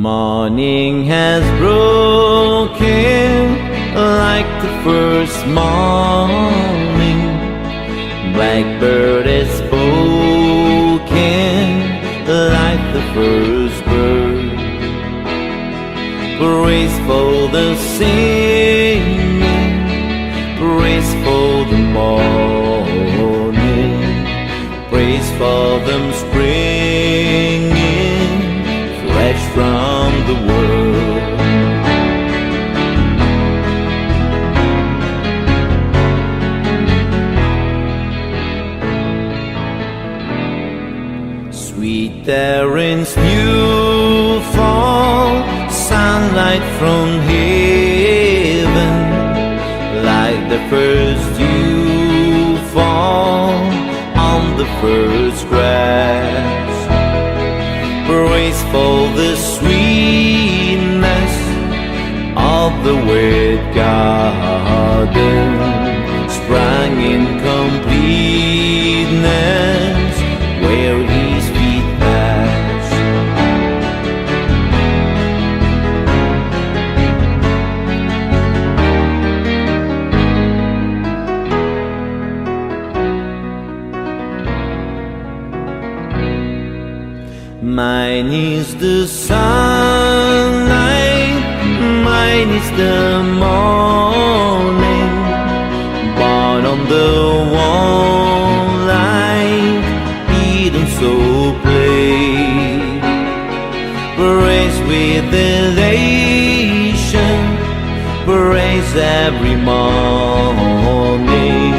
Morning has broken like the first morning. Blackbird has spoken like the first bird. Praise for the singing, praise for the morning, praise for them springing fresh from the world. Sweet Erin's new fall, sunlight from heaven, like the first dew fall on the first grass. Praise for the sweetness of the wet garden, sprang in completeness where his feet pass. Mine is the sunlight, mine is the morning, born on the warm light, eaten so plain. Praise with elation, praise every morning,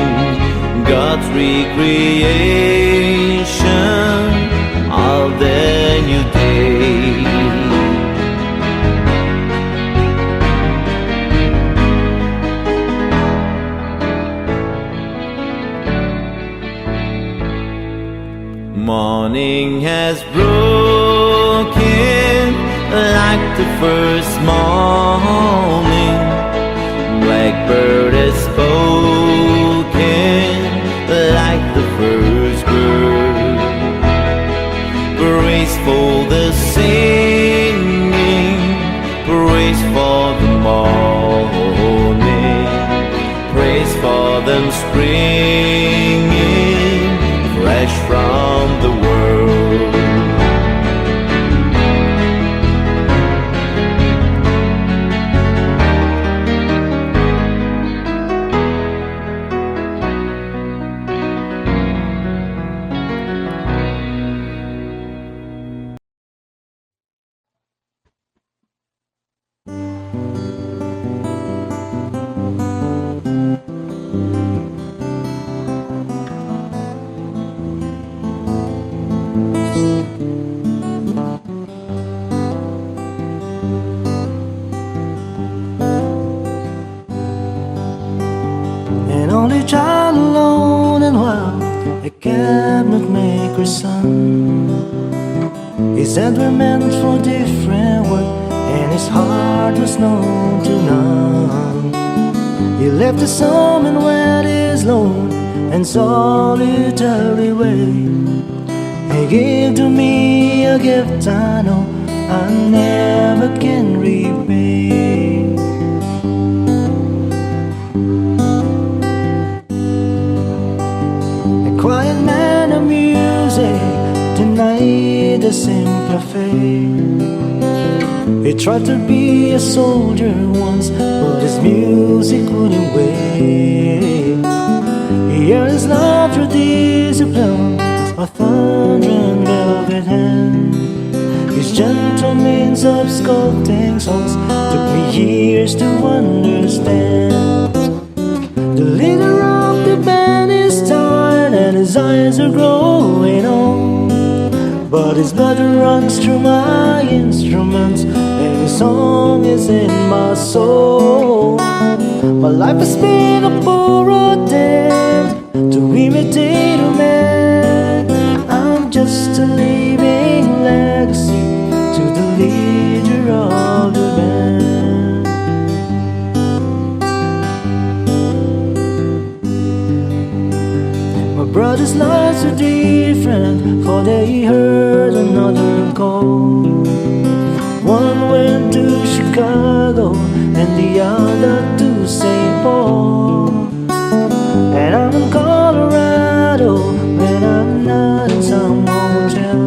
God's recreation of the new day. Morning has broken like the first morning. Blackbird has spoken like the first bird. Praise for the singing, praise for the morning, praise for them springing fresh from the world. An only child alone and wild, a cabinet maker's son. His hands were meant for different work, and his heart was known to none. He left his home and went his lone and solitary way. He gave to me a gift I know I never can repay. Quiet man of music denied the simple faith. He tried to be a soldier once, but his music wouldn't wait. He earned his love through discipline, a thunder and velvet hand. His gentle means of sculpting songs took me years to understand. The leader of the band is tired and his eyes are growing old, but his blood runs through my instruments and his song is in my soul. My life has been a poor attempt to imitate a man. I'm just a living legacy to the leader of the band. Brothers' lives are different, for they heard another call. One Chicago and the other to St. Paul. And I'm in Colorado when I'm not in some hotel,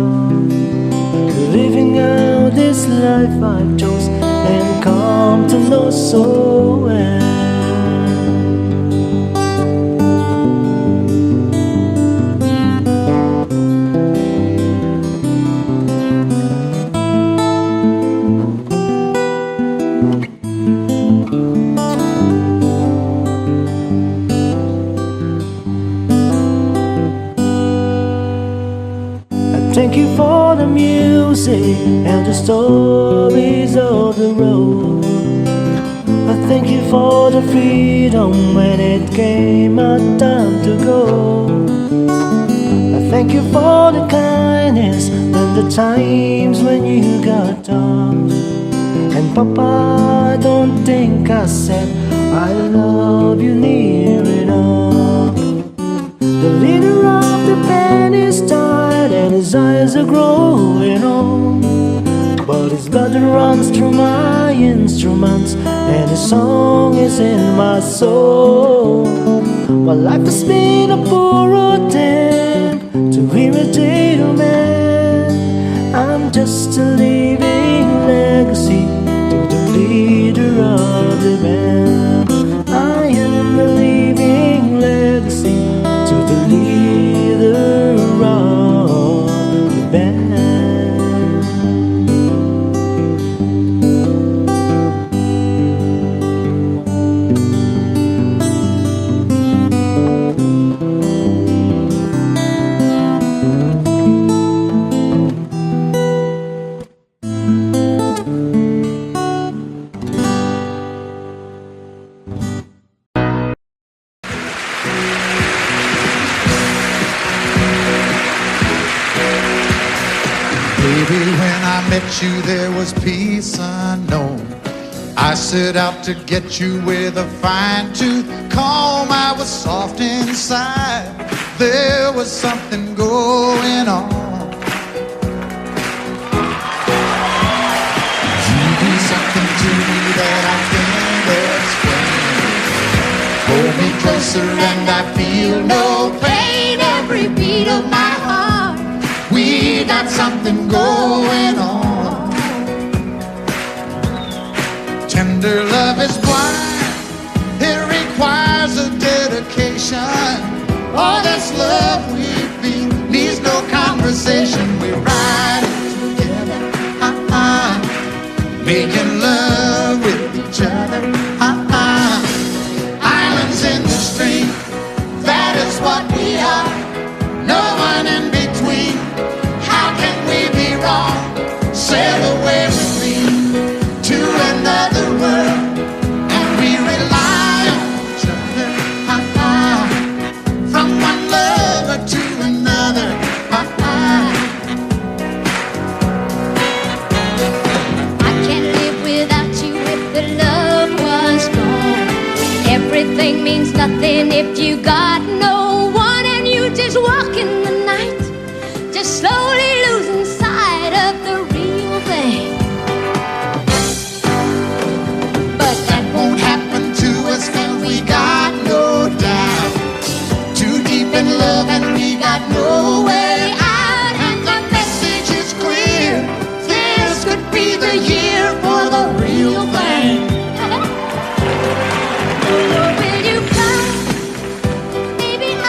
living out this life I've chose and come to know so well. Thank you for the music and the stories of the road. I thank you for the freedom when it came my time to go. I thank you for the kindness and the times when you got tough. And Papa, I don't think I said I love you near enough. The leader of the band is tired and his eyes are growing old, but his blood runs through my instruments and his song is in my soul. Well, life has been a poor attempt to irritate a man. I'm just a living legacy to the leader of the band. I am a living legacy to the leader of the band. Baby, when I met you, there was peace unknown. I set out to get you with a fine tooth comb. I was soft inside. There was something going on. You do something to me that I can't explain. Hold me closer and I feel no pain. Every beat of my heart, we got something going on. Tender love is blind. It requires a dedication. All this love we feel needs no conversation. We ride it together, making love with each other, Islands in the stream, that is what we are. No one in between. How can we be wrong? Sail away with me to another world, and we rely on each other, from one lover to another. I can't live without you if the love was gone. Everything means nothing if you got no one, and you just walk in the night, just slowly losing sight of the real thing. But that won't happen to us, and we got no doubt. Too deep in love and we got no way out. And the message is clear. This could be the year for the real thing. Will you come? Baby, I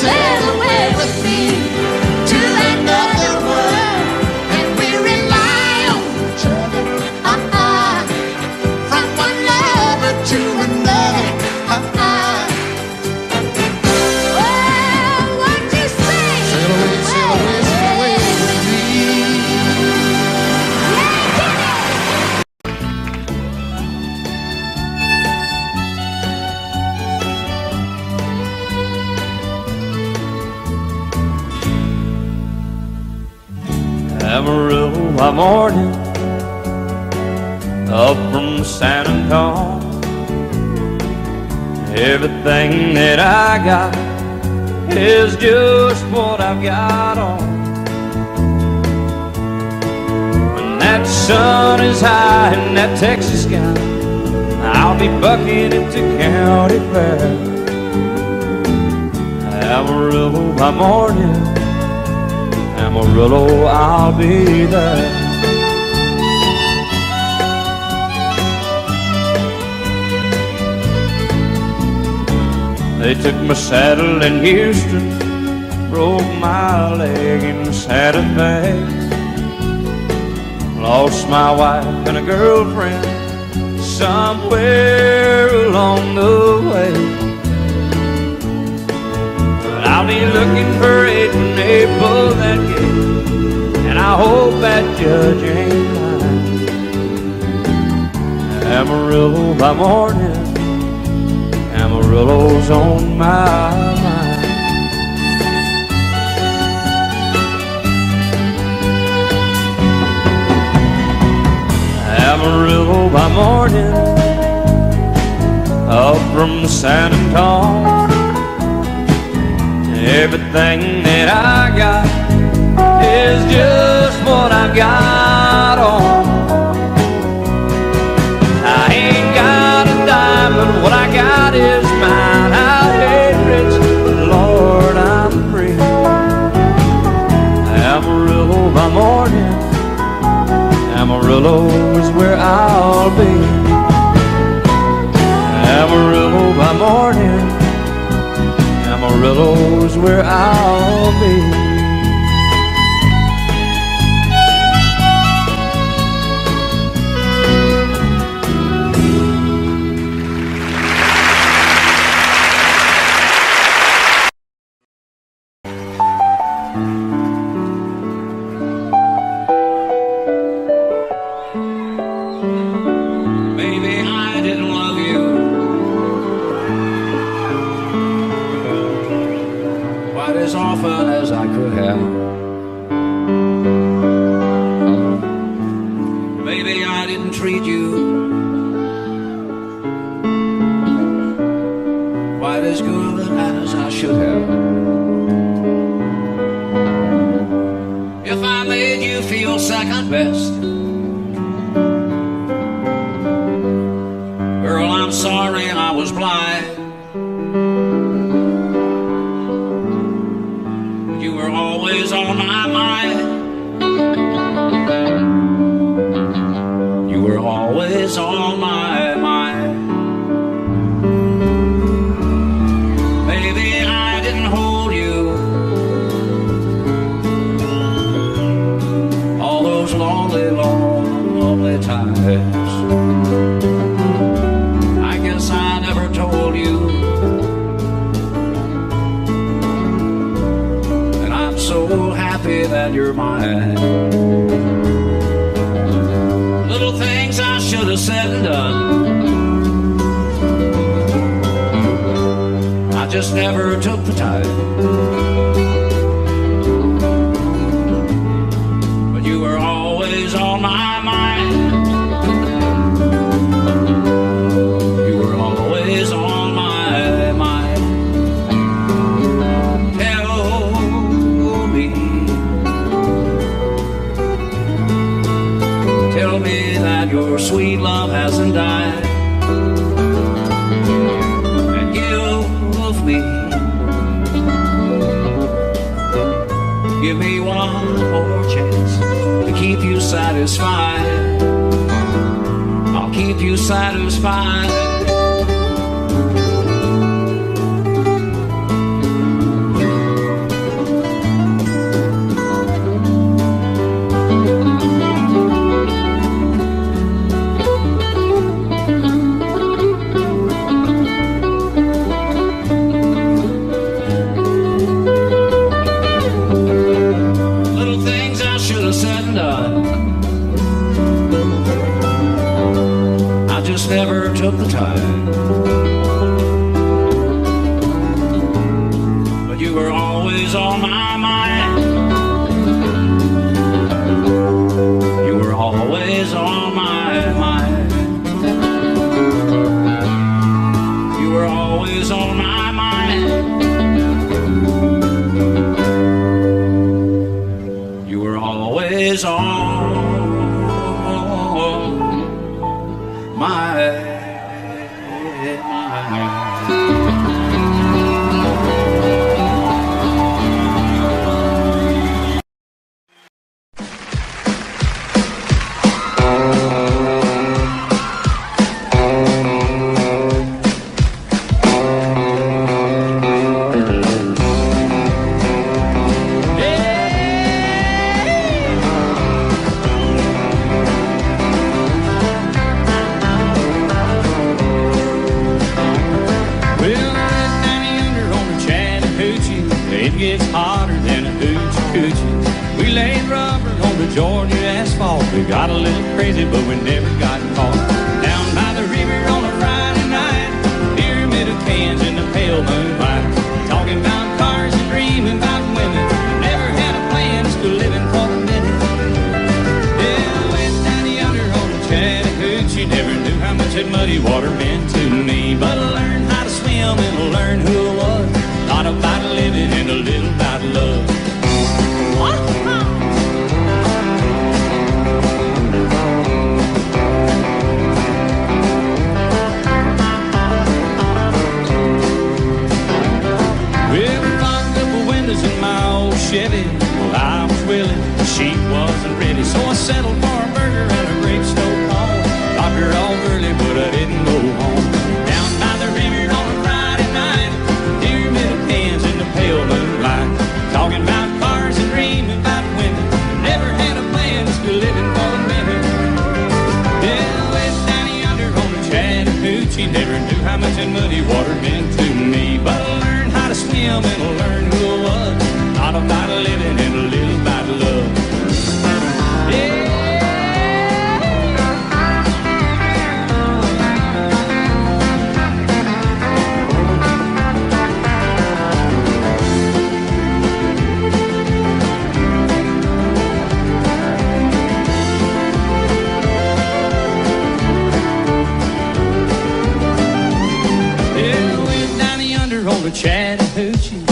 sail away with me to another world, and we rely on each other. From one lover to another. Oh, what you say? Sail away, sail away, sail away with me. Amarillo by morning, up from San Antonio. Everything that I got is just what I've got on. When that sun is high in that Texas sky, I'll be bucking it to County Fair. Amarillo by morning, Amarillo, I'll be there. They took my saddle in Houston, broke my leg in Santa Fe. Lost my wife and a girlfriend somewhere along the way. But I'll be looking for it when they pull that gate, and I hope that judge ain't lying. Amarillo by morning, Amarillo's on my mind. Amarillo by morning, up from San Antonio. Everything that I got is just what I've got on. I ain't got a dime, but what I got is mine. I ain't rich, but Lord, I'm free. Amarillo by morning, Amarillo is where I'll be. Amarillo by morning, Amarillo is where I'll be. Maybe I didn't love you quite as often as I could have. Maybe I didn't treat you quite as good as I should have. If I made you feel second best, girl, I'm sorry I was blind. You were always on my mind. You were always on my mind. Maybe I didn't hold you all those lonely, lonely times. I guess I never told you, and I'm so happy that you're mine. Little things I should have said and done, I just never took the time. But you were always on my mind. You were always on my mind. Tell me that your sweet love hasn't died, and give me one more chance to keep you satisfied. I'll keep you satisfied. always on my mind. You were always on my mind. You were always on my mind. You were always on my mind. It gets hotter than a hoochie coochie. We laid rubber on the Georgia asphalt. We got a little crazy, but we never got caught. Down by the river on a Friday night, pyramid of cans in the pale moonlight. Talking about cars and dreaming about women. Never had a plan, just living for the minute. Yeah, went down yonder on the Chattahoochee. Never knew how much that muddy water meant to me, but I learned how to swim and I learned who I was. Not about living and a little about love. Well, we fogged up the windows in my old Chevy. Well, I was willing, but she wasn't ready. So I settled for a burger and a great stove home. Got her all early, but I didn't go home. Down by the river on a Friday night, pyramid of cans in the pale moonlight. Talking about cars and dreaming about women. Never had a plan, just living for the minute. Yeah, went down yonder on the Chattahoochee. Never knew how much that muddy water meant to me, but I learned how to swim and I learned who I was. Not about living and a little about love. Yeah. Chattahoochee.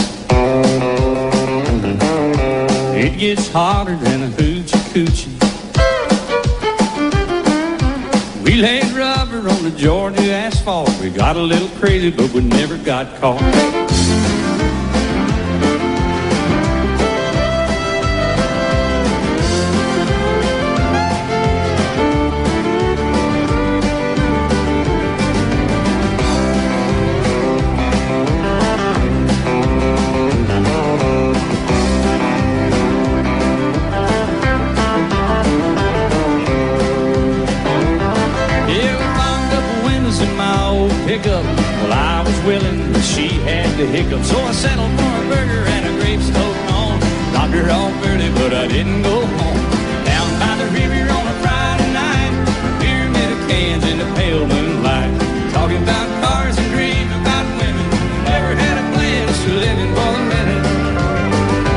It gets hotter than a hoochie coochie. We laid rubber on the Georgia asphalt. We got a little crazy, but we never got caught. Well, I was willing, but she had the hiccups. So I settled for a burger and a grape stove on. Dropped her off early, but I didn't go home. Down by the river on a Friday night, pyramid of cans in the pale moonlight. Talking about cars and dreaming about women. Never had a plan, just living for the minute.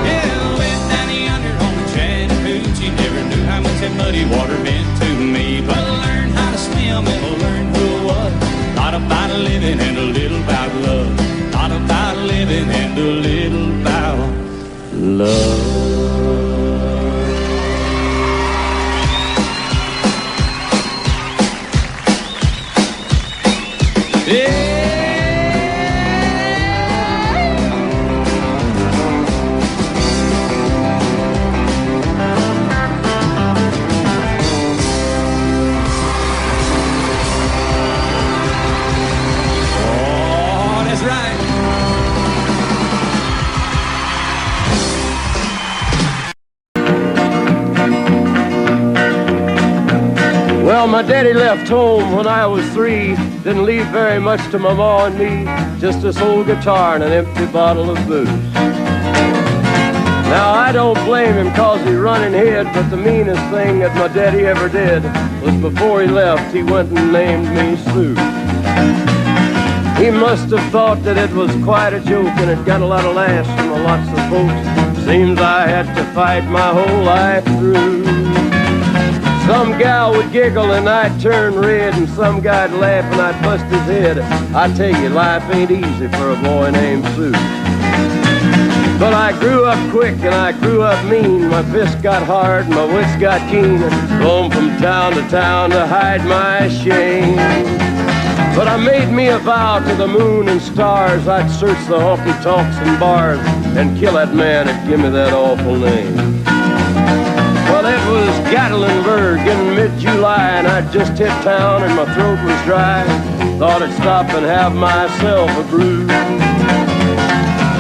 Yeah, went down yonder on the Chattahoochee. Never knew how much that muddy water meant to me, but I learned how to swim and I learned who I was. Not about living and a little about love. Not about living and a little about love. Yeah. Well, my daddy left home when I was 3. Didn't leave very much to my ma and me. Just this old guitar and an empty bottle of booze. Now, I don't blame him cause he run and hid, but the meanest thing that my daddy ever did was before he left, he went and named me Sue. He must have thought that it was quite a joke, and it got a lot of laughs from lots of folks. Seems I had to fight my whole life through. Some gal would giggle and I'd turn red, and some guy'd laugh and I'd bust his head. I tell you, life ain't easy for a boy named Sue. But I grew up quick and I grew up mean. My fists got hard and my wits got keen. Roamed from town to hide my shame. But I made me a vow to the moon and stars, I'd search the honky-tonks and bars and kill that man that give me that awful name. Well, it was Gatlinburg in mid-July, and I'd just hit town and my throat was dry. Thought I'd stop and have myself a brew.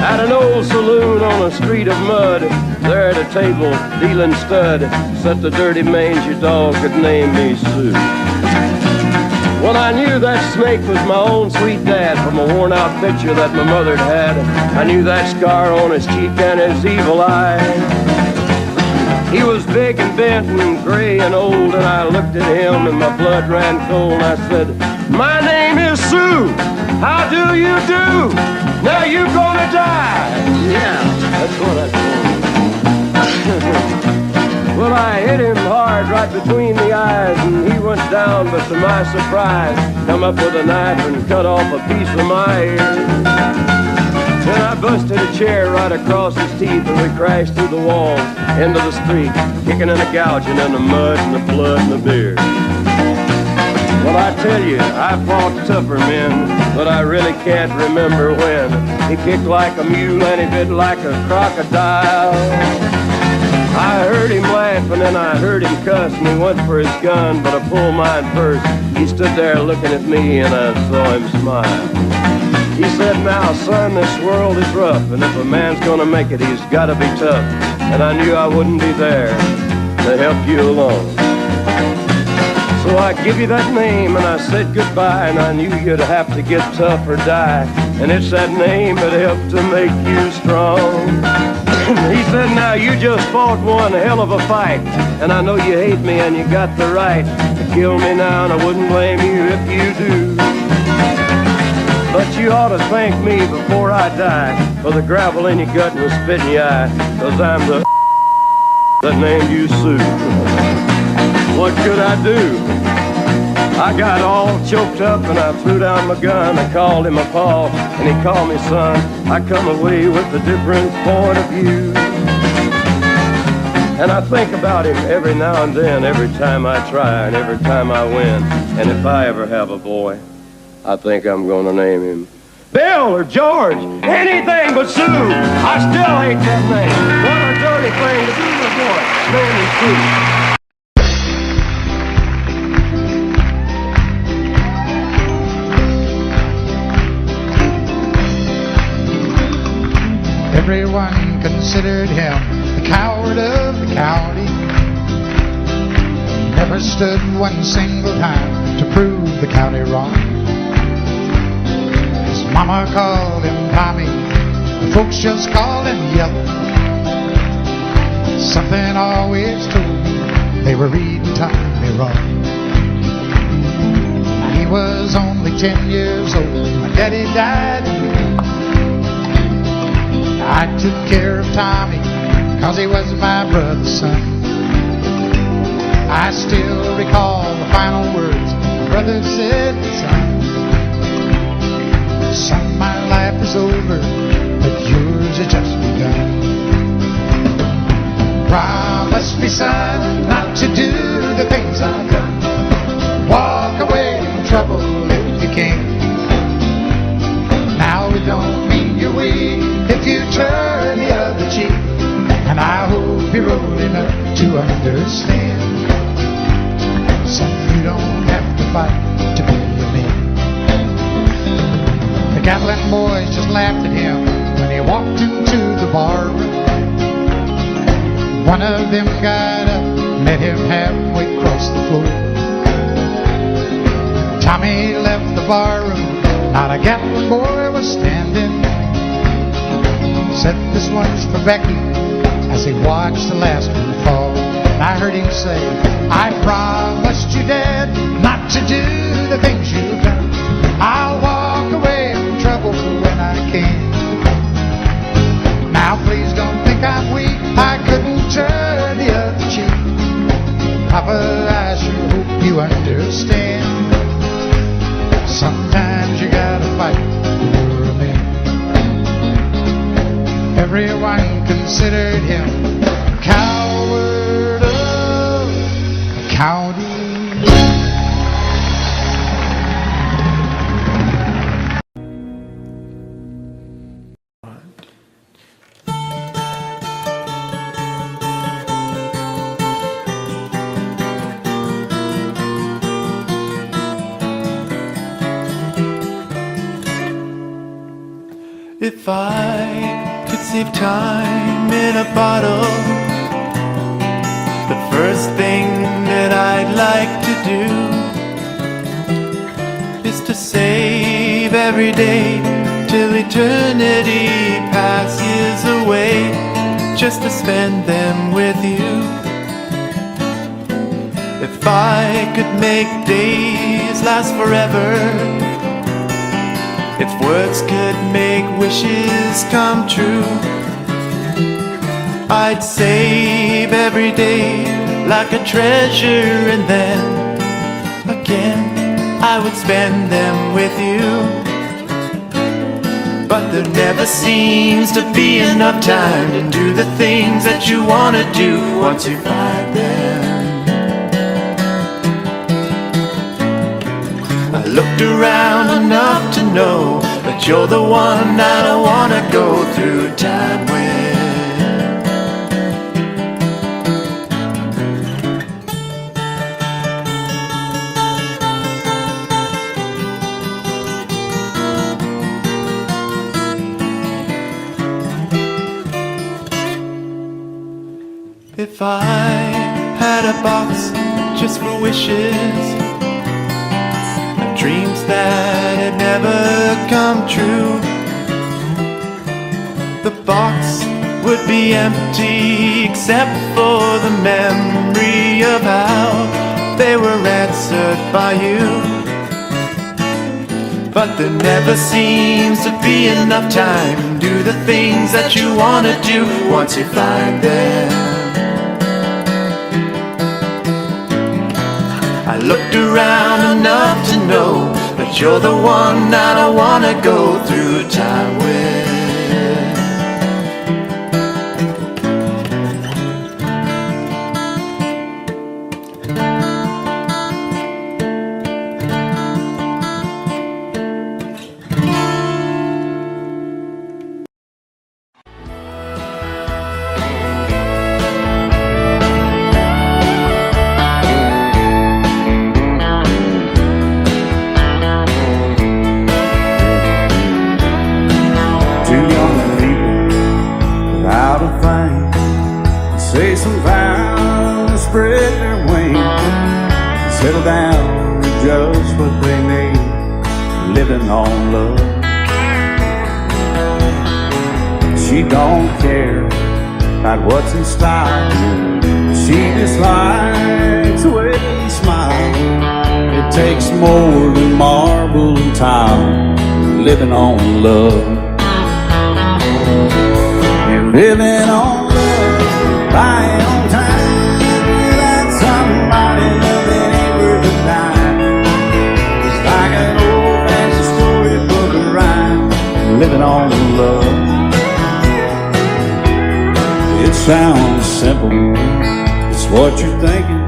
At an old saloon on a street of mud, there at a table, dealing stud, sat the dirty mangy dog that named me Sue. Well, I knew that snake was my own sweet dad from a worn-out picture that my mother'd had. I knew that scar on his cheek and his evil eye. He was big and bent and gray and old, and I looked at him and my blood ran cold. I said, "My name is Sue. How do you do? Now you gonna die." Yeah, that's what I told him. Well, I hit him hard right between the eyes, and he went down, but to my surprise, come up with a knife and cut off a piece of my ear. Then I busted a chair right across his teeth, and we crashed through the walls into the street, kicking and a gouging in the mud and the blood and the beer. Well, I tell you, I fought tougher men, but I really can't remember when. He kicked like a mule and he bit like a crocodile. I heard him laugh and then I heard him cuss, and he went for his gun, but I pulled mine first. He stood there looking at me and I saw him smile. He said, "Now, son, this world is rough, and if a man's gonna make it, he's gotta be tough." And I knew I wouldn't be there to help you along. So I give you that name and I said goodbye, and I knew you'd have to get tough or die. And it's that name that helped to make you strong. He said, "Now you just fought one hell of a fight, and I know you hate me and you got the right to kill me now, and I wouldn't blame you if you do. But you ought to thank me before I die for the gravel in your gut and the spit in your eye, 'cause I'm the that named you Sue." What could I do? I got all choked up and I threw down my gun. I called him a paw and he called me son. I come away with a different point of view. And I think about him every now and then, every time I try and every time I win. And if I ever have a boy, I think I'm gonna name him Bill or George, anything but Sue. I still hate that name. What a dirty thing to do to a boy. Name is Sue. Everyone considered him the coward of the county. Never stood one single time to prove the county wrong. His mama called him Tommy, the folks just called him Yellow. Something always told me they were reading Tommy wrong. He was only 10 years old, my daddy died. I took care of Tommy, 'cause he was my brother's son. I still recall the final words my brother said, "Son, my life is over, but yours has just begun. Promise me, son, not to do the things I've done. Walk away from trouble if you can. Now it don't mean you're weak if you turn the other cheek, and I hope you're old enough to understand. So you don't have to fight to be a man." The Gatlin boys just laughed at him when he walked into the bar room. One of them got up, met him halfway across the floor. Tommy left the bar room, not a Gatlin boy was standing. Said, "This one's for Becky," as he watched the last one fall. And I heard him say, "I promised you, Dad, not to do the things you've done. I'll walk away everyone considered him a coward of a county. If I could save time in a bottle, the first thing that I'd like to do is to save every day till eternity passes away, just to spend them with you. If I could make days last forever, if words could make wishes come true, I'd save every day like a treasure, and then again I would spend them with you. But there never seems to be enough time to do the things that you want to do once you find them. I looked around enough to know that you're the one I don't want to go through time with. If I had a box just for wishes, dreams that had never come true, the box would be empty except for the memory of how they were answered by you. But there never seems to be enough time to do the things that you want to do once you find them. I looked around enough to know that you're the one I don't want to go through time with. Say some vows, spread their wings, settle down to just what they need, living on love. She don't care about what's in style, she just likes the way you smile. It takes more than marble and tile, living on love. You're living on buying on time without somebody that ain't worth a dime. It's like an old-fashioned storybook of rhyme, living on love. It sounds simple, it's what you're thinking,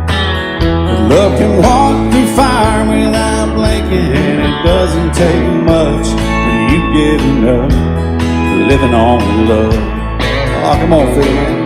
but love can walk through fire without blinking, and it doesn't take much when you get enough, living on love. Oh, come on, Phil.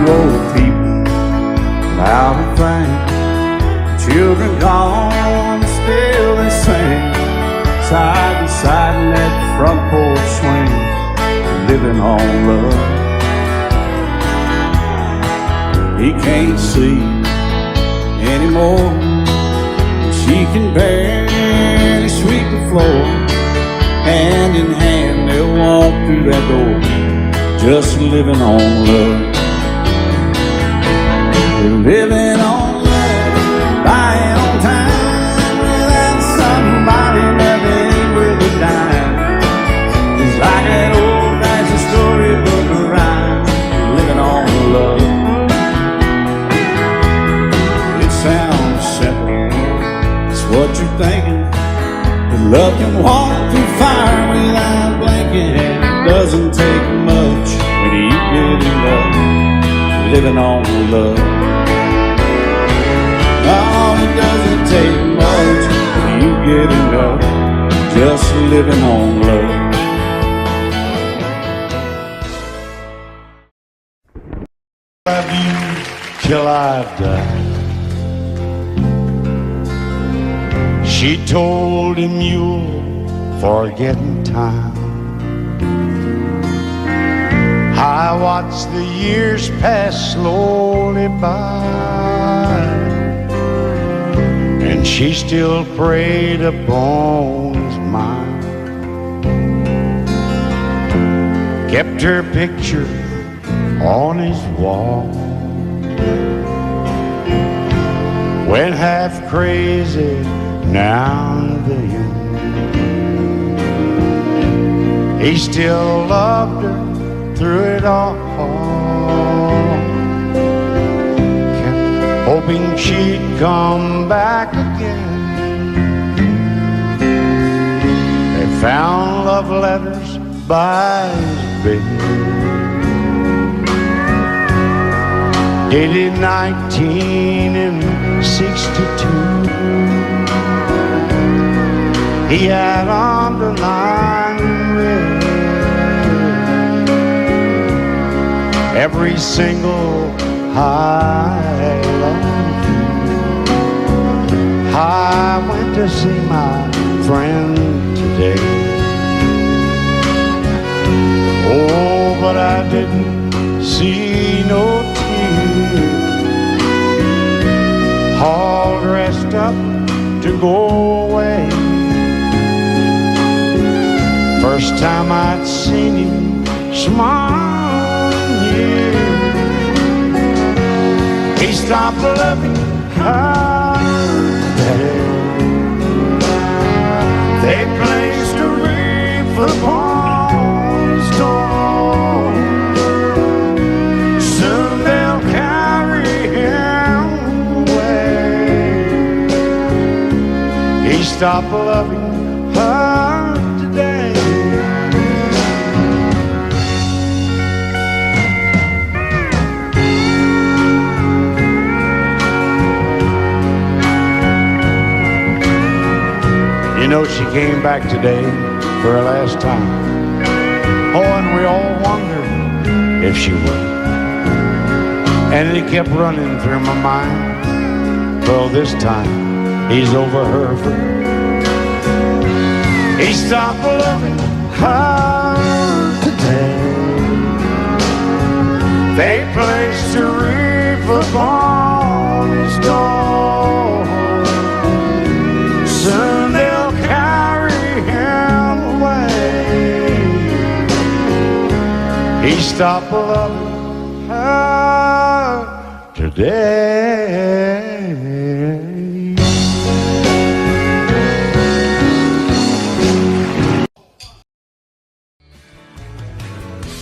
Old people out of fame, children gone, still they sing, side by side in that front porch swing, living on love. He can't see anymore, she can barely sweep the floor, hand in hand they'll walk through that door, just living on love. Living on love, buying on time, without somebody never ain't worth a dime. It's like that old-fashioned storybook rhyme, living on love. It sounds simple, it's what you're thinking. But love can walk through fire without blinking, and it doesn't take much when you get in love, living on love. Oh, it doesn't take much when you get in love, just living on love. Love you till I die. She told him you'll forget in time. I watched the years pass slowly by, and she still preyed upon his mind. Kept her picture on his wall, went half crazy now and then. He still loved her through it all, kept hoping she'd come back again. They found love letters by his bed, dated 1962. He had underlined red every single I love you. I went to see my friend today. Oh, but I didn't see no tears, all dressed up to go away. First time I'd seen him smile in years. He stopped loving her today. They placed a wreath upon his door. Soon they'll carry him away. He stopped loving her today. You know, she came back today for her last time. Oh, and we all wondered if she would. And it kept running through my mind. Well, this time he's over her for good. He stopped loving her today. They placed a wreath upon his door. Soon they'll carry him away. He stopped loving her today.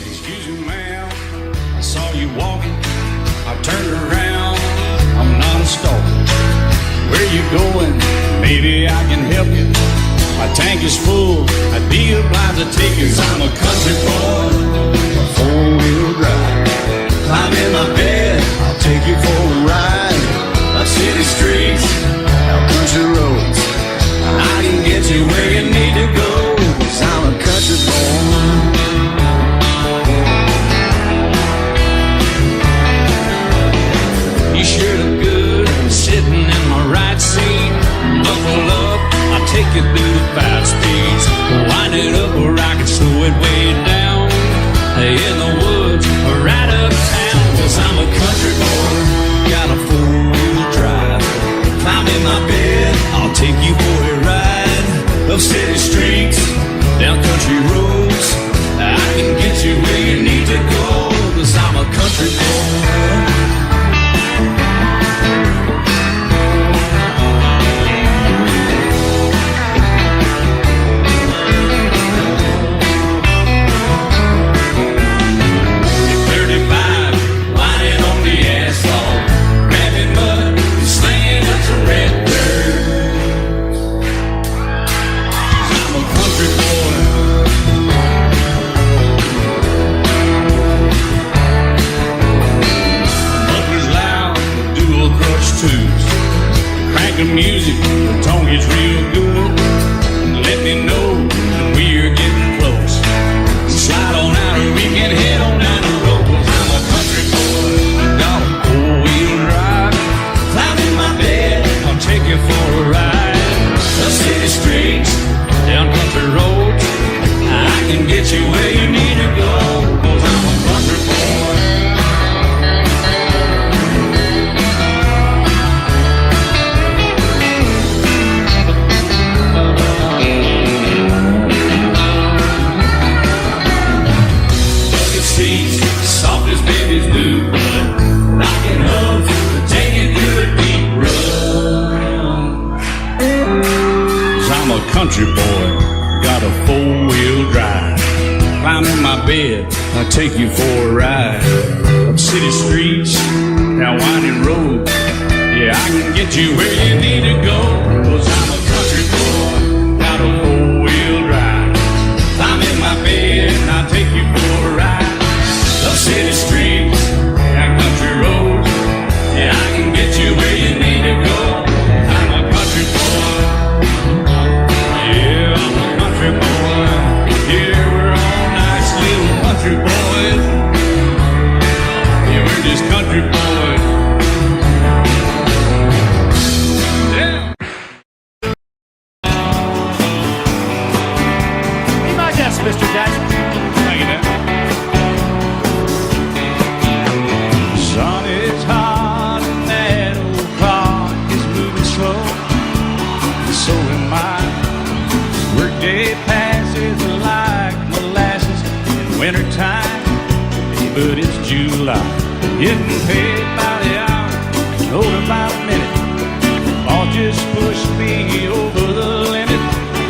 Excuse me, ma'am, I saw you walking. I turned around, I'm not a stalker. Where you going? Maybe I can help you. My tank is full, I'd be obliged to take you. 'Cause I'm a country boy, a four-wheel drive. Climb in my bed, I'll take you for a ride. Up city streets, out country roads, I can get you where you need to go. 'Cause I'm a country boy. You sure look good sitting in my right seat. Buckle up, I'll take you through the 5 speeds. Wind it up where I can Climb in my bed, I'll take you for a ride. Up city streets, down winding roads. Yeah, I can get you where you need to go. 'Cause I'm a country boy, got a four-wheel drive. Climb in my bed and I'll take you for a ride. Up city streets, down country roads. Yeah, I can get you where you need to go. I'm a country boy. Yeah, I'm a country boy. Yeah, we're all nice little country boys. Yeah, we're just country boys. Yeah. Be my guest, Mr. Jackson. Thank you, Dad. Sun is hot and that old clock is moving slow. So am I. Workday passes like molasses in wintertime. But it's July. Getting paid by the hour, over by the minute. All just push me over the limit.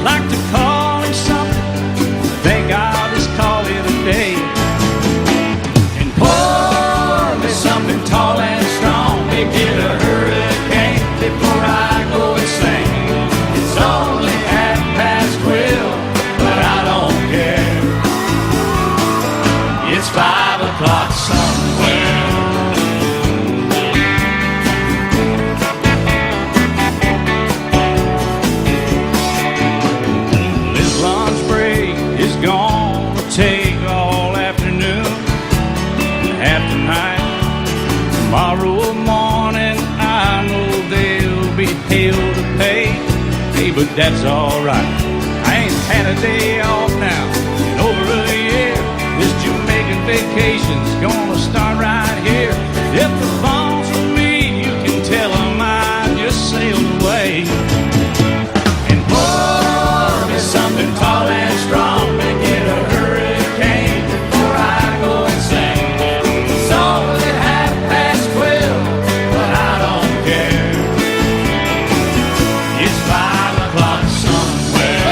Like to call him something. Think I'll just call it a day. And pour me something tall and strong. Make it a hurricane before I go insane. It's only 12:30, but I don't care. It's 5 o'clock somewhere. This lunch break is gonna take all afternoon, half the night. Tomorrow morning I know there'll be hell to pay. Hey, but that's alright. I ain't had a day off now in over a year. This Jamaican vacation's gonna start right here. If the phone's for me, you can tell them I just sailed away. And pour me something tall and strong. Make it a hurricane before I go insane. It's only 12:30, but I don't care. It's 5 o'clock somewhere.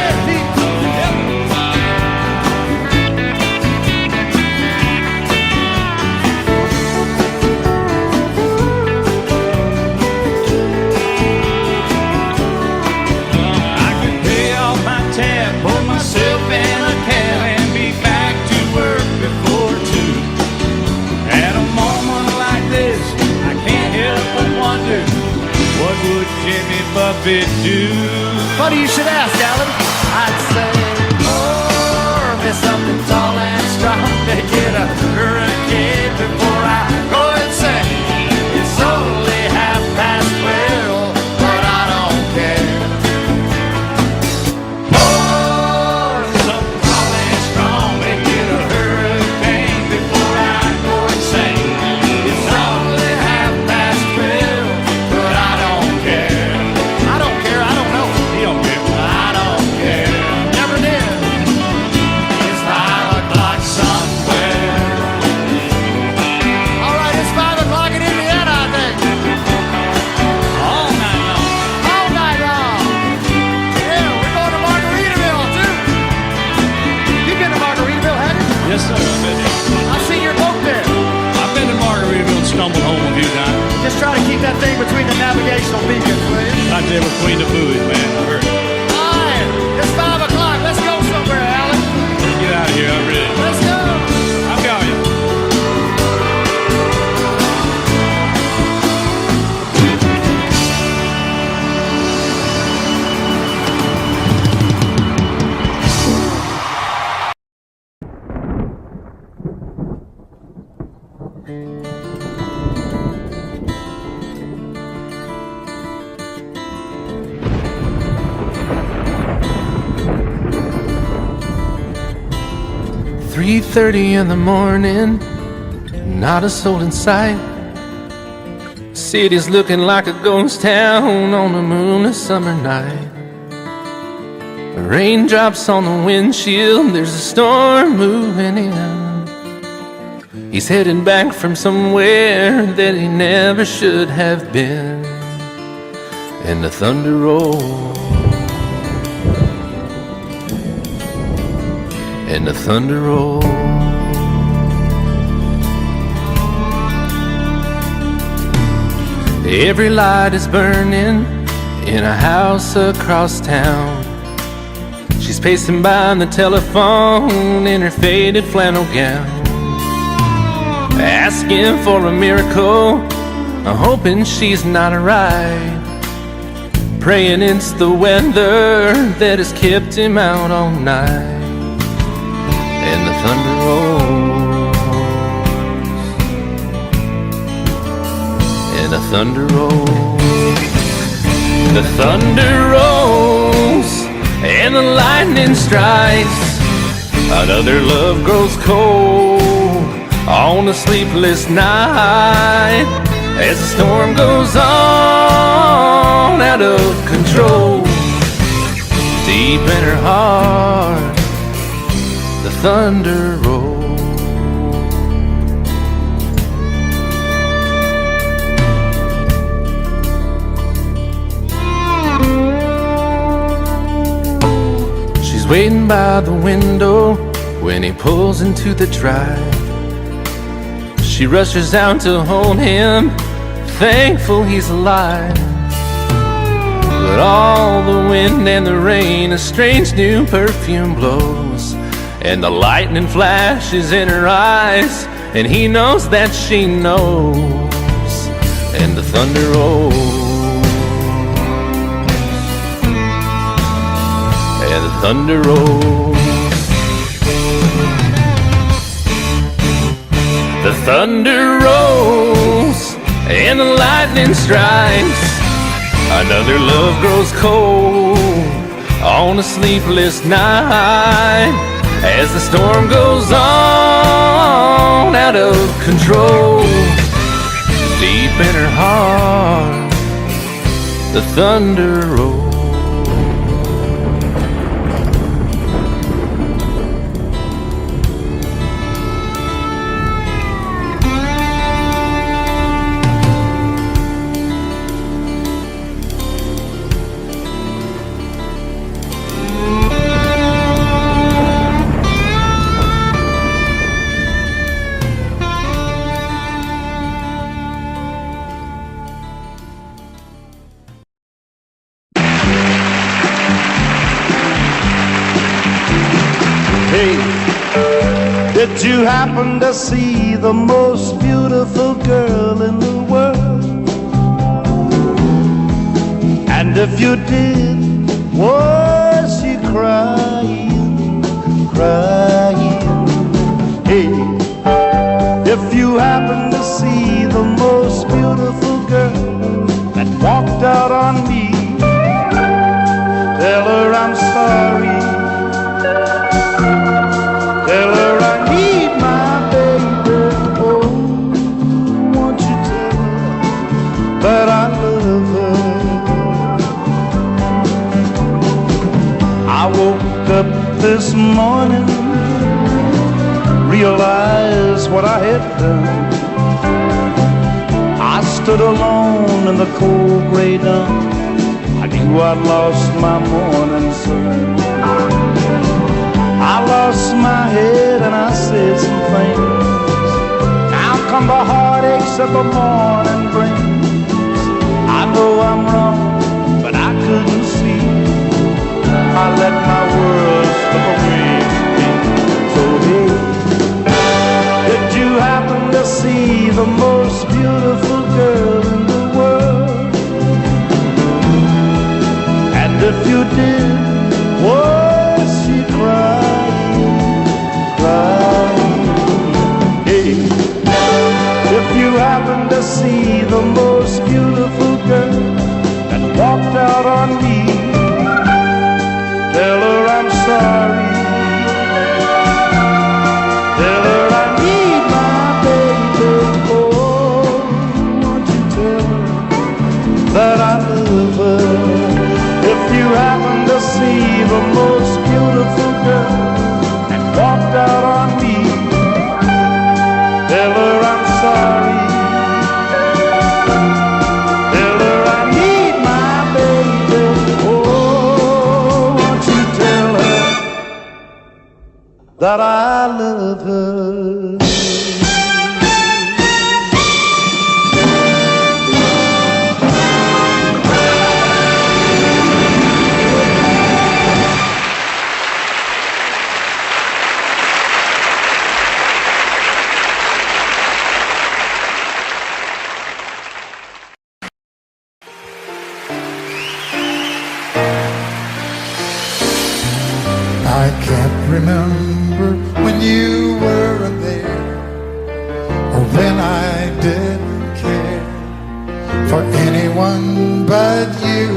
I could pay off my tab, pour myself in a cab, and be back to work before 2. At a moment like this, I can't help but wonder, what would Jimmy Buffett do? Funny you should ask, Alan. I'd say, pour me something tall and strong. Make it a hurricane before I go insane. It's only 12:30, but I don't care. Pour something tall and strong, make it a hurricane before I go insane. It's only 12:30, but I don't care. I don't care. I don't know. He don't care. I don't care. Never did. It's 5 o'clock somewhere. All right, it's 5 o'clock in Indiana, I think. All night long. All night long. Yeah, we're going to Margaritaville, too. You've been to Margaritaville, haven't you? Yes, sir. I've been there. I've seen your boat there. I've been to Margaritaville and stumbled home a few times. Just try to keep that thing between the navigational beacons, will you? Right there between the buoys, man. I heard. All right, it's 5 o'clock. Let's go somewhere, Alan. Get out of here. I'm ready. Let's go. I'm going. "3:30 in the morning, not a soul in sight. City's looking like a ghost town on a moonless summer night. Raindrops on the windshield, there's a storm moving in. He's heading back from somewhere that he never should have been. And the thunder rolls. and the thunder rolls. Every light is burning in a house across town. She's pacing by the telephone in her faded flannel gown, asking for a miracle, hoping she's not right, praying it's the weather that has kept him out all night. And the thunder rolls, and the thunder rolls, the thunder rolls, and the lightning strikes. Another love grows cold on a sleepless night, as the storm goes on out of control. Deep in her heart, the thunder rolls. She's waiting by the window when he pulls into the drive. She rushes out to hold him, thankful he's alive. But all the wind and the rain, a strange new perfume blows, and the lightning flashes in her eyes, and he knows that she knows. And the thunder rolls, and the thunder rolls. The thunder rolls, and the lightning strikes. Another love grows cold on a sleepless night, as the storm goes on out of control. Deep in her heart, the thunder rolls. Did you happen to see the most beautiful girl in the world? And if you did, was she crying, crying? Hey, if you happen to see the most beautiful girl that walked out on me, tell her I'm sorry. Tell her I need my baby. Oh, won't you tell her that I love her? I woke up this morning, realized what I had done. I stood alone in the cold gray dawn. I knew I'd lost my morning sun. I lost my head and I said some things. Now come the heartaches that the morning brings. I know I'm wrong, but I couldn't see. I let my world slip away from me. So hey, did you happen to see the most beautiful girl in the world? And if you did, was she crying? Hey, if you happen to see the most beautiful girl that walked out on me, tell her I'm sorry. Tell her I need my baby. Oh, that I love her. I can't remember when you weren't there, or when I didn't care for anyone but you.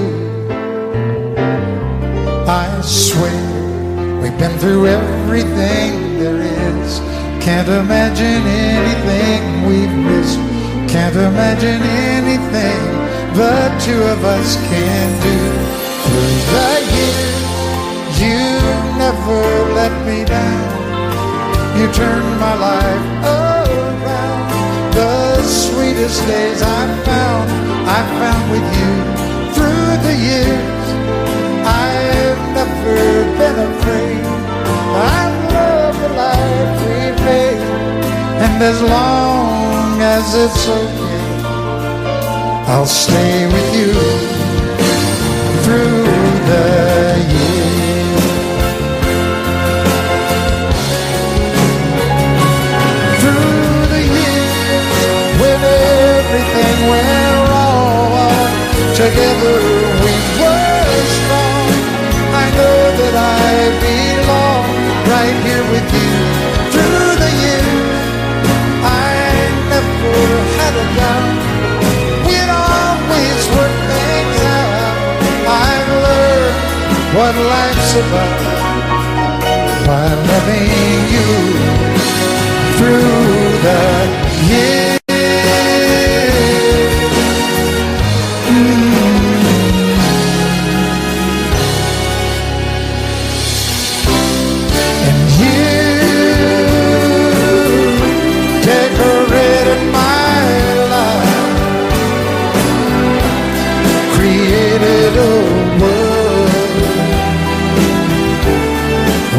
I swear we've been through everything there is. Can't imagine anything we've missed. Can't imagine anything the two of us can do. Through the years you never let me down. You turned my life around. The sweetest days I found with you. Through the years, I've never been afraid. I love the life we've made, and as long as it's okay, I'll stay with you through the years. Everything went wrong, together we were strong. I know that I belong right here with you. Through the years, I never had a doubt. We'd always work things out. I've learned what life's about by loving you through the years.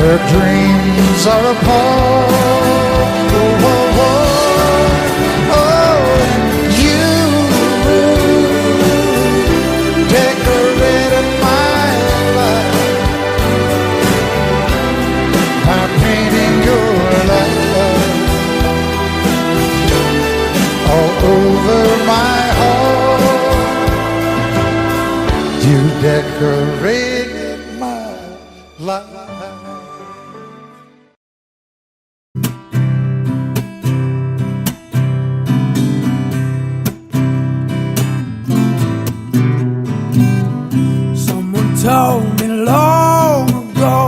Where dreams are apart. Oh, oh, oh, oh, you decorated my life by painting your love all over my heart. You decorated my life. Told me long ago,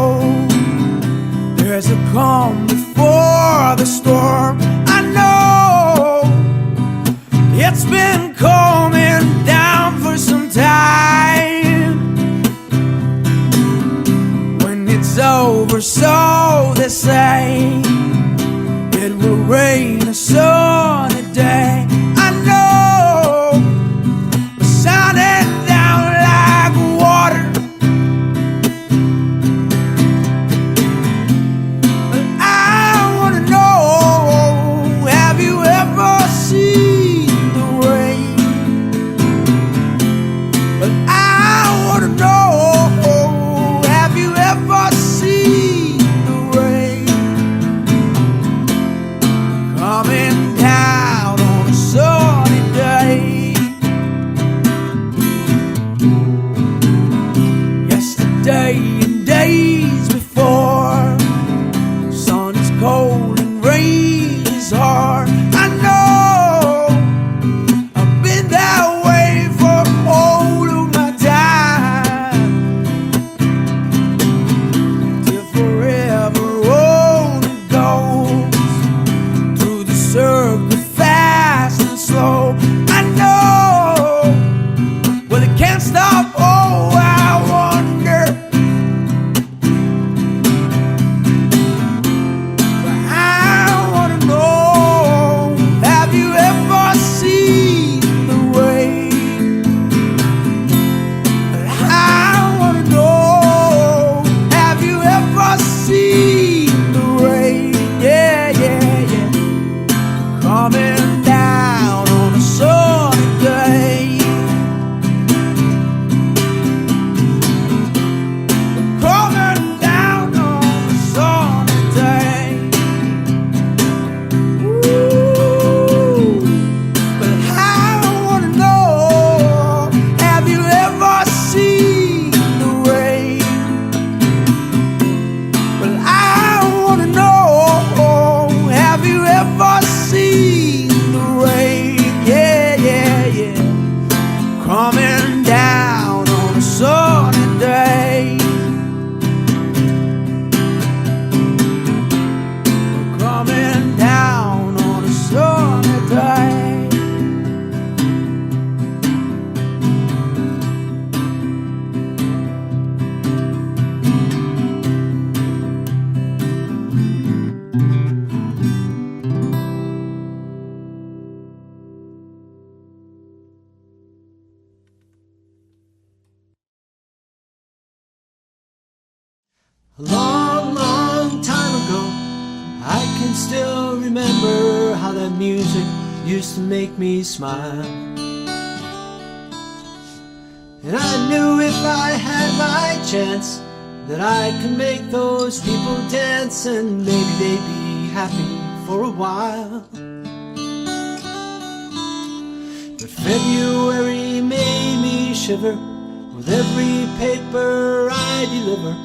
there's a calm before the storm. I know it's been coming down for some time. When it's over, so they say, it will rain a sunny day. I know, but shining down like water. So A long, long time ago, I can still remember how that music used to make me smile. And I knew if I had my chance that I could make those people dance, and maybe they'd be happy for a while. But February made me shiver with every paper I deliver.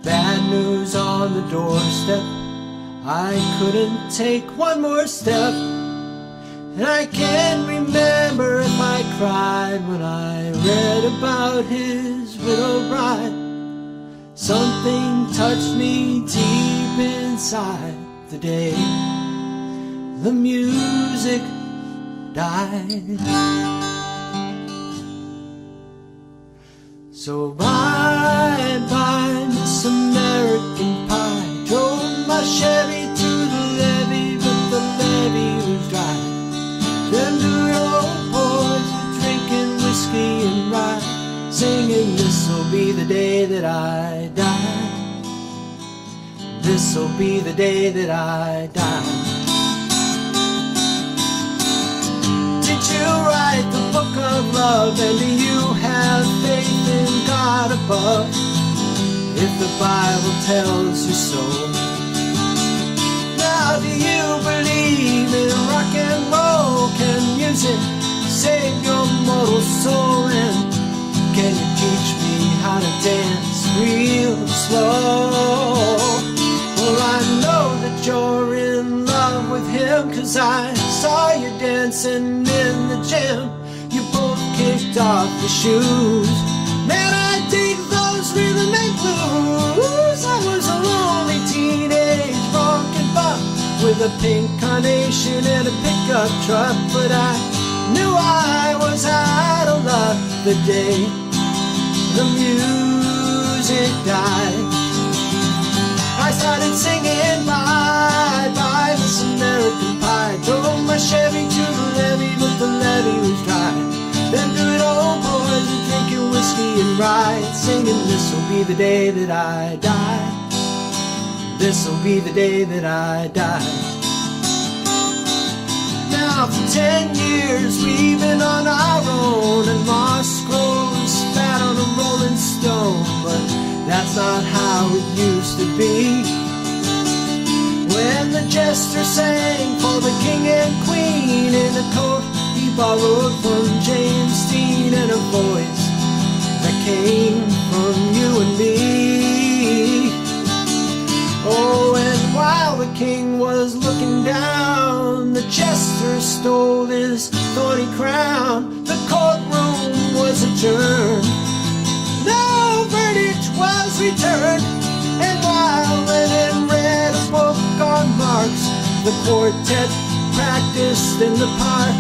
Bad news on the doorstep, I couldn't take one more step. And I can't remember if I cried when I read about his widow bride. Something touched me deep inside the day the music died. So bye-bye, Miss American Pie. Drove my Chevy to the levee, but the levee was dry. Them good old boys were drinking whiskey and rye, singing, this'll be the day that I die. This'll be the day that I die. Did you write the book of love, and do you have faith in God above? If the Bible tells you so. Now do you believe in rock and roll? Can music save your mortal soul? And can you teach me how to dance real slow? Well, I know that you're in love with him, 'cause I saw you dancing in the gym. You both kicked off your shoes. Man, I dig those rhythm and blues. I was a lonely teenage rockin' buck with a pink carnation and a pickup truck, but I knew I was out of luck the day the music died. I started singing bye-bye, Miss American Pie. Drove my Chevy to the levee, but the levee was dry. Them good old boys were drinking whiskey and rye, singing, this'll be the day that I die. This'll be the day that I die. Now for 10 years we've been on our own, and moss grows fat on a rolling stone, but that's not how it used to be. When the jester sang for the king and queen in a coat he borrowed from James Dean, and a voice that came from you and me. Oh, and while the king was looking down, the jester stole his thorny crown. The courtroom was adjourned, no verdict was returned, and while Lennon read a book on Marx, the quartet practiced in the park,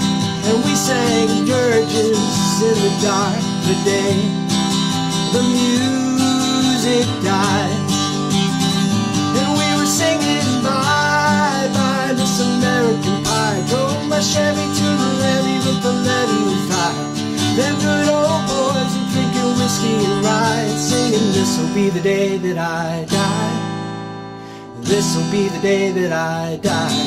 and we sang dirges in the dark the day the music died. And we were singing bye-bye, Miss American Pie. Drove my Chevy to the levee, but the levee was dry. Them good old boys were drinking whiskey and rye, singing, this'll be the day that I die. This'll be the day that I die.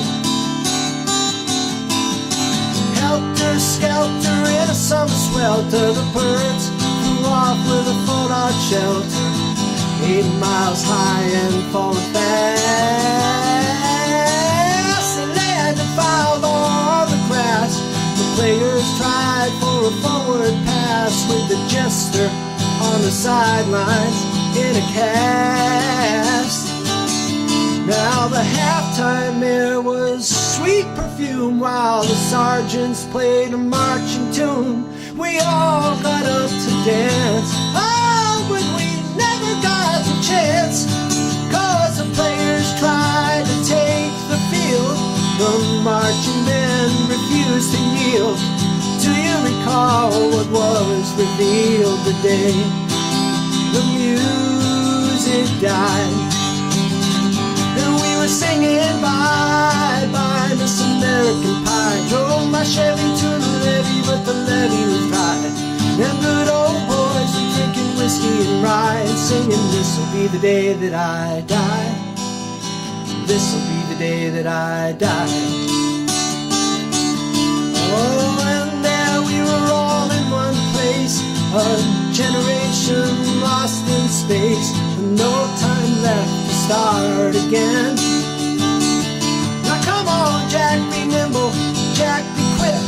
Helter-skelter in a summer swelter, the birds flew off with a fallout shelter, 8 miles high and falling fast. And they had to foul on the grass. The players tried for a forward pass, with the jester on the sidelines in a cast. Now the halftime air was sweet perfume, while the sergeants played a marching tune. We all got up to dance, oh, but we never got the chance, 'cause the players tried to take the field. The marching band refused to yield. Do you recall what was revealed the day the music died? And we were singing bye-bye, Miss American Pie. Drove my Chevy to the levee, but the levee was dry. Them good old boys were drinking whiskey and rye, singing, this'll be the day that I die. This'll be the day that I die. Oh, and there we were all in one place, a generation lost in space, and no time left to start again. Now come on, Jack, be nimble, Jack, be quick.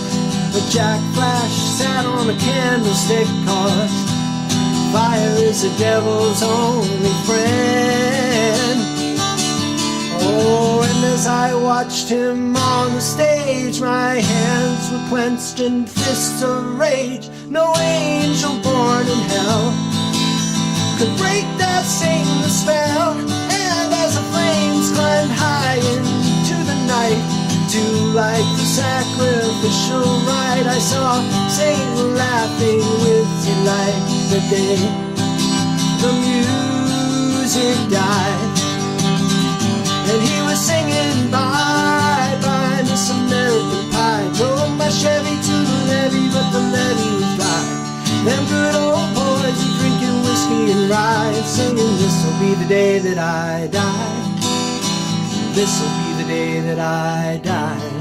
But Jack Flash sat on a candlestick, 'cause fire is the devil's only friend. Oh, and as I watched him on the stage, my hands were clenched in fists of rage. No angel born in hell could break that Satan's spell. And as the flames climbed high into the night to light the sacrificial rite, I saw Satan laughing with delight the day the music died. And he was singing, bye, bye, Miss American Pie. Drove my Chevy to the levee, but the levee was dry. Them good old boys are drinking whiskey and rye, and singing, this'll be the day that I die. This'll be the day that I die.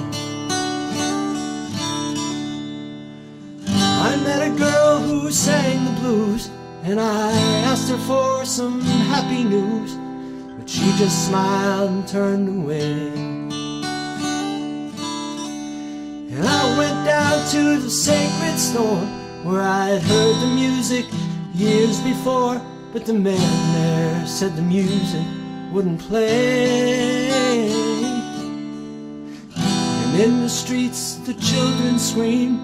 I met a girl who sang the blues, and I asked her for some happy news, but she just smiled and turned away. And I went down to the sacred store where I'd heard the music years before, but the man there said the music wouldn't play. And in the streets the children screamed,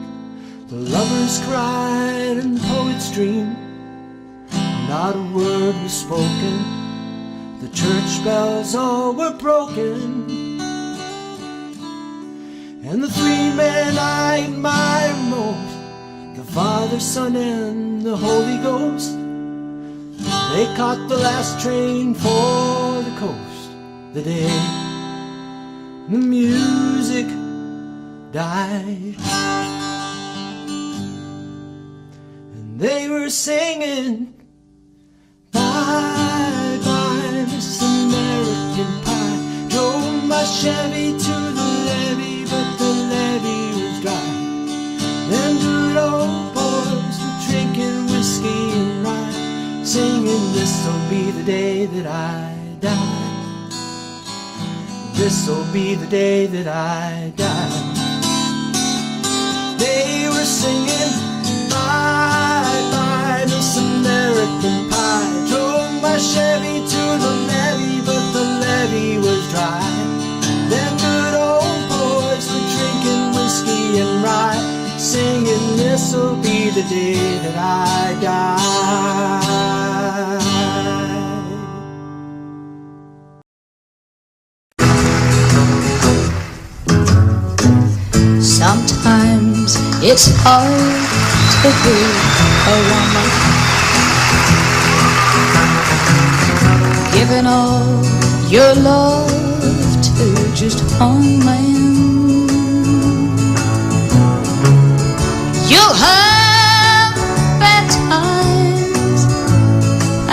the lovers cried and the poets dreamed. Not a word was spoken, the church bells all were broken. And the three men I admire most, the Father, Son, and the Holy Ghost, they caught the last train for the coast the day the music died. And they were singing, bye, bye, Miss American Pie. Drove my Chevy to the levee, but the levee was dry. Them good old boys were drinking whiskey and rye, singing, this'll be the day that I die. This'll be the day that I die. They were singing, bye, bye, Miss American Pie. Drove my Chevy to the levee, but the levee was dry. Them good old boys were drinking whiskey and rye, singing, this'll be the day that I die. Sometimes it's hard to be a woman, giving all your love to just one man. You'll have bad times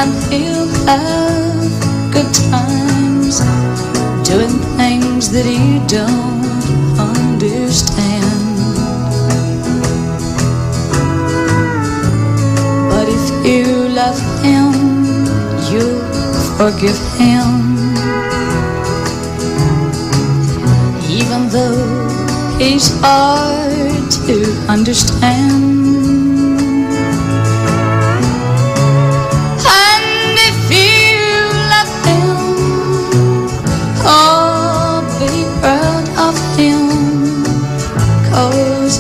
and he'll have good times, doing things that you don't understand. But if you love him, you'll forgive him, even though he's hard to understand. And if you love him, oh, be proud of him, 'cause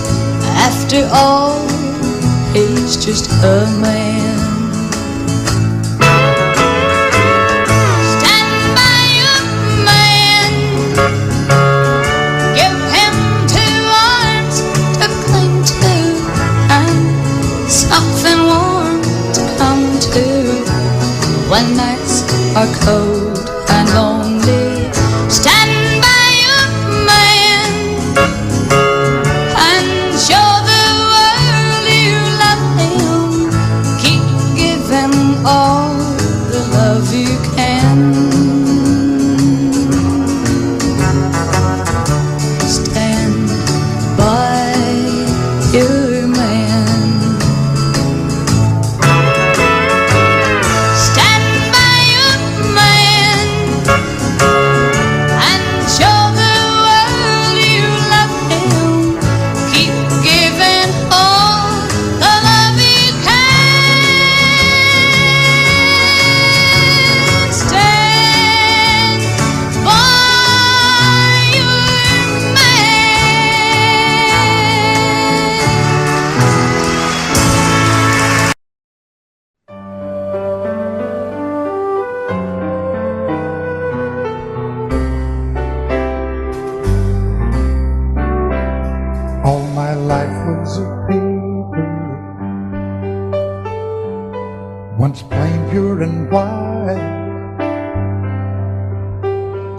after all, he's just a man. Stand by your man, give him 2 arms to cling to, and something warm to come to when nights are cold and lonely. Stand by your man and show the world you love him. Keep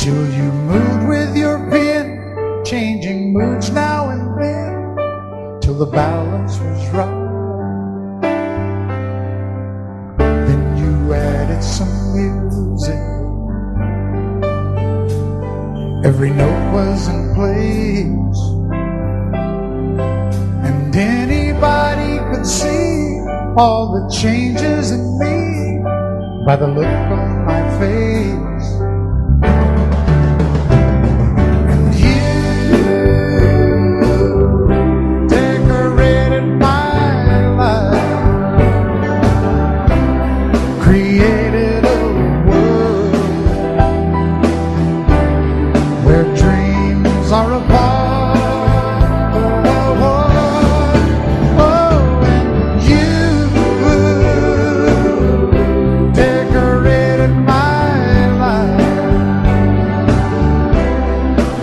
till you moved with your pen, changing moods now and then, till the balance was right. Then you added some music, every note was in place, and anybody could see all the changes in me by the look on my face. And you decorated my life, created a world where dreams are apart.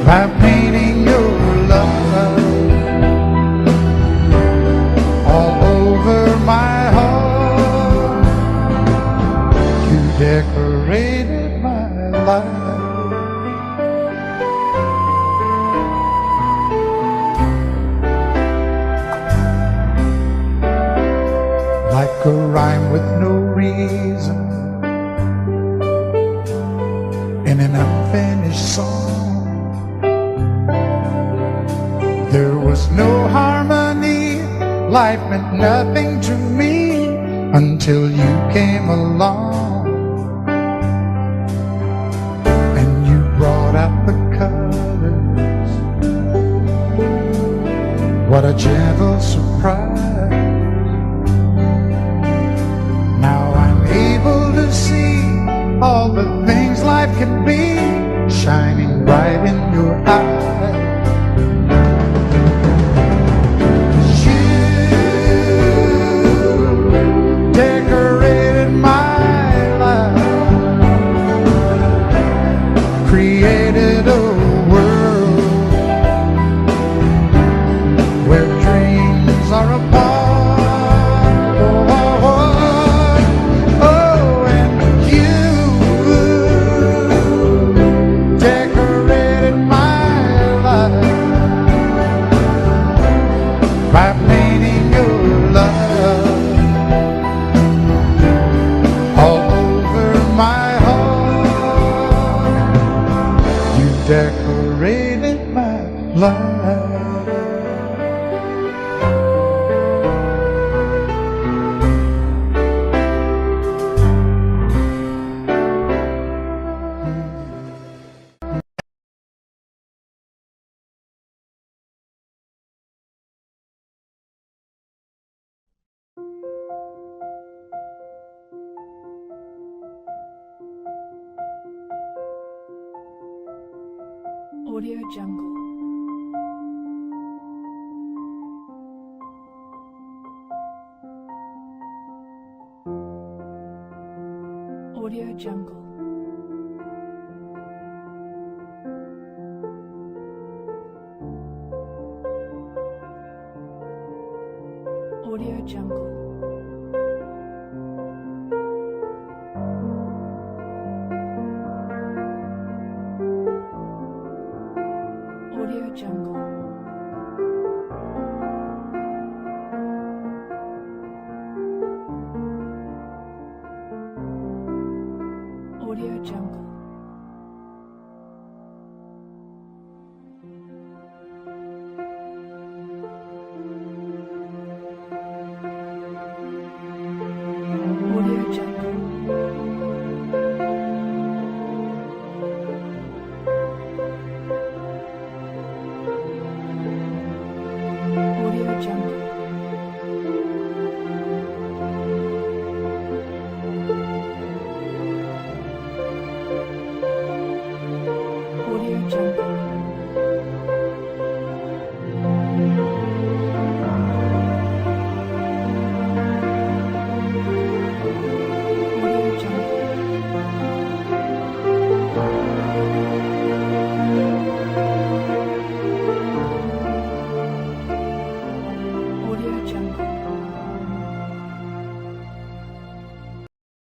By painting your love all over my heart, you decorated my life. Like a rhyme with no reason in an unfinished song. There was no harmony, life meant nothing to me until you came along. And you brought out the colors, what a gentle surprise. Now I'm able to see all the things life can be, shining bright in your eyes. Created a world where dreams are apart. Oh, and you decorated my life by painting your love all over my heart. You decorated my life. Audio Jungle. Audio Jungle. Audio Jungle.